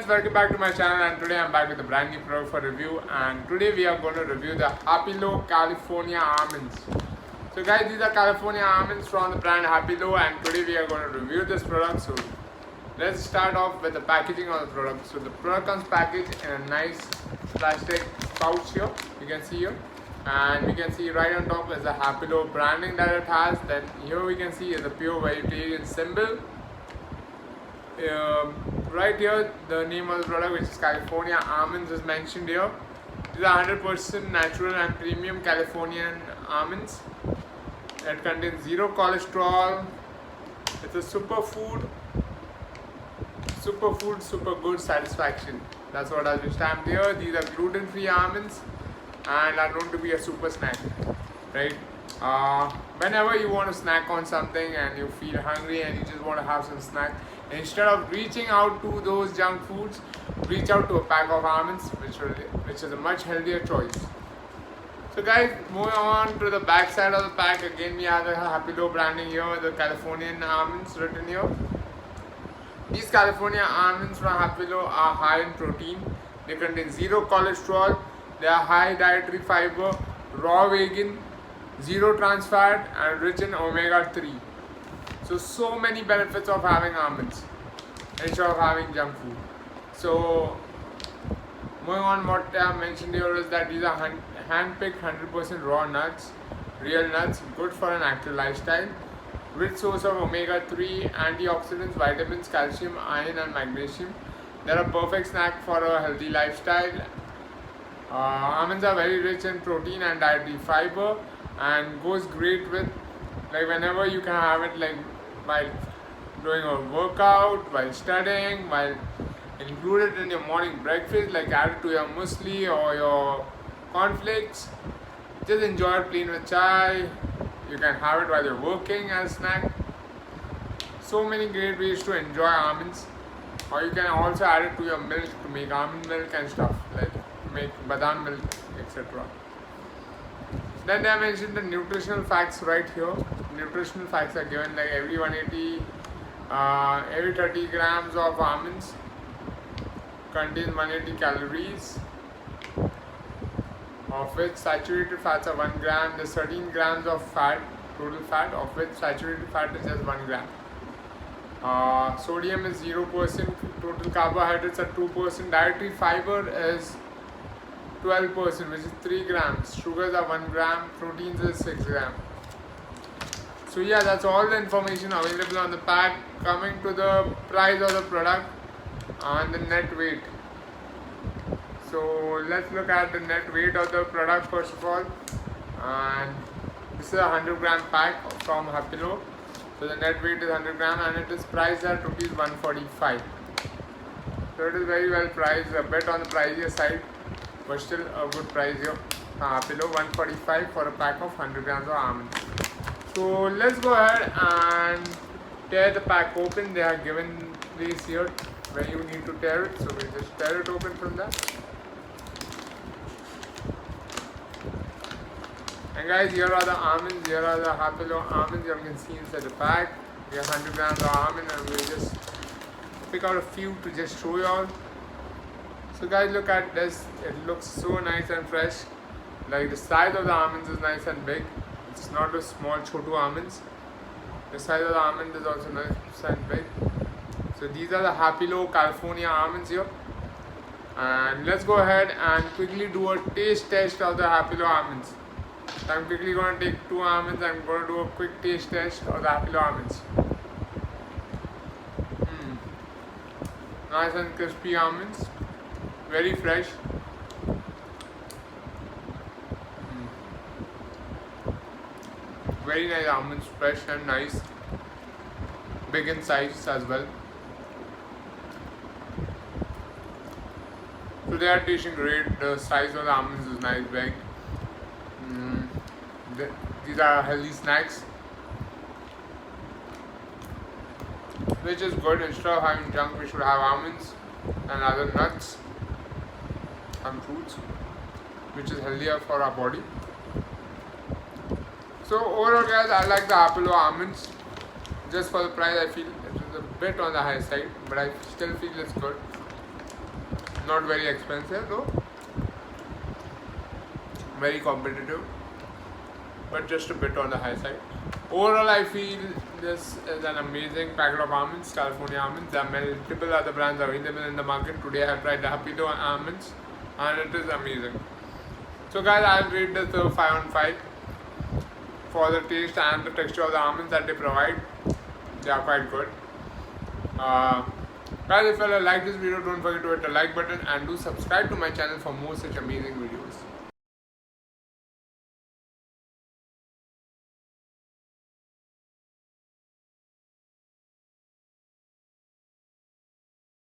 welcome back to my channel, and today I'm back with a brand new product for review. And today we are going to review the Happilo California Almonds. So guys, these are California almonds from the brand Happilo, and today we are going to review this product. So let's start off with the packaging of the product. So the product comes packaged in a nice plastic pouch here, you can see here, and we can see right on top is the Happilo branding that it has. Then here we can see is a pure vegetarian symbol. Right here the name of the product, which is California Almonds, is mentioned here. These are 100% natural and premium Californian almonds. It contains zero cholesterol. It's a superfood, super good satisfaction. That's what has been stamped here. These are gluten-free almonds and are known to be a super snack, right? Whenever you want to snack on something and you feel hungry and you just want to have some snack, instead of reaching out to those junk foods, reach out to a pack of almonds, which is a much healthier choice. So guys, moving on to the back side of the pack, again we have the Happilo branding here, the Californian almonds written here. These California almonds from Happilo are high in protein. They contain zero cholesterol. They are high dietary fiber, raw vegan, zero trans fat, and rich in omega-3. So many benefits of having almonds instead of having junk food. So moving on, what I have mentioned here is that these are hand-picked 100% raw nuts, real nuts, good for an active lifestyle, rich source of omega-3, antioxidants, vitamins, calcium, iron and magnesium. They are a perfect snack for a healthy lifestyle. Almonds are very rich in protein and dietary fiber, and goes great with, like, whenever you can have it, like while doing a workout, while studying, while include it in your morning breakfast, like add it to your muesli or your cornflakes. Just enjoy it plain with chai. You can have it while you're working as a snack. So many great ways to enjoy almonds. Or you can also add it to your milk to make almond milk and stuff, like make badam milk, etc. Then they mentioned the nutritional facts right here. Nutritional facts are given, like every 30 grams of almonds contains 180 calories, of which saturated fats are 1 gram. There's 13 grams of fat, total fat, of which saturated fat is just 1 gram. Sodium is 0%, total carbohydrates are 2%, dietary fiber is 12%, which is 3 grams, sugars are 1 gram, proteins is 6 grams. So yeah, that's all the information available on the pack. Coming to the price of the product and the net weight. So let's look at the net weight of the product first of all. And this is a 100 gram pack from Happilo. So the net weight is 100 gram and it is priced at rupees 145. So it is very well priced, a bit on the pricier side, but still a good price here. Happilo 145 for a pack of 100 grams of almonds. So let's go ahead and tear the pack open. They are given place here where you need to tear it. So we just tear it open from there. And guys, here are the almonds. Here are the Happilo almonds. You can see inside the pack. We have 100 grams of almond, and we'll just pick out a few to just show you all. So guys, look at this. It looks so nice and fresh. Like the size of the almonds is nice and big. It's not a small chotu almonds. The size of the almond is also nice and big. So these are the Happilo California almonds here. And let's go ahead and quickly do a taste test of the Happilo almonds. So I'm quickly going to take 2 almonds. I'm going to do a quick taste test of the Happilo almonds. Nice and crispy almonds. Very fresh. Very nice almonds, fresh and nice. Big in size as well. So they are tasting great. The size of the almonds is nice, big. These are healthy snacks, which is good. Instead of having junk, we should have almonds and other nuts and fruits, which is healthier for our body. So overall guys, I like the Happilo almonds. Just for the price, I feel it is a bit on the high side, but I still feel it's good. Not very expensive though. Very competitive, but just a bit on the high side. Overall, I feel this is an amazing packet of almonds, California almonds. There are multiple other brands available in the market. Today I have tried the Happilo Almonds and it is amazing. So guys, I'll rate this 5 on 5 for the taste and the texture of the almonds that they provide. They are quite good. Guys, if you like this video, don't forget to hit the like button and do subscribe to my channel for more such amazing videos.